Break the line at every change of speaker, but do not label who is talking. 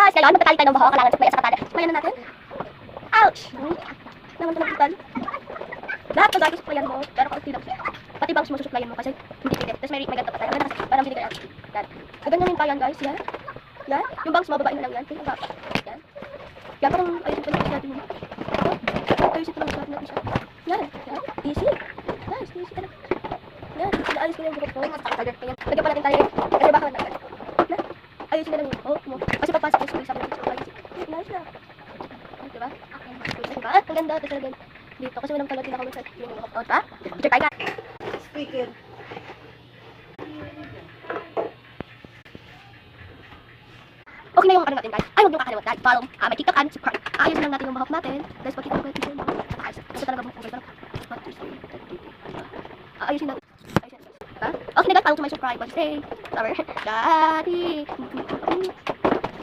guys, ngayon magtatali tayo ng buhok. Kailangan sukmayan sa katali. Sukmayan na natin. Ouch! Naman ito nakitan. Lahat ng guys, sukmayan mo. Pero kaunti lang siya. Pati bangs mo susuklayan mo kasi hindi pwede. Tapos may ganito pa tayo. Ganito kasi parang binigay out. Yan. Gaganyanin pa yan guys. Yan. Yan. Yung bangs mo, babain mo lang yan. Yan. Yan parang ayusin ko lang natin yun. Ayusin ko lang natin siya. Yan. Yan. Easy. Nice. Easy ka na. Yan. Naayos ko lang yung buhok ko. Ayan. Lagyan pa natin tayo. Kasi baka na. Ayusin na lang yung buhok mo. Kasi papasok yung school sabi natin. Nice na. Diba? Diba? Ang ganda. Tapos lagyan dito. Kasi walang kalot din ako sa yung buhok ko. Diba? Picture tayo ka.
Speaker.
Okay na yung ano natin guys. Ay, huwag nyo kakalimutan guys. Follow my TikTok and subscribe. Ayusin lang natin yung buhok natin. Guys, pagkita ko yung buhok. Ito talaga buhok ko. Ayusin lang. Ayusin lang. Okay na guys, follow to my subscribe. Stay. Lover. Daddy.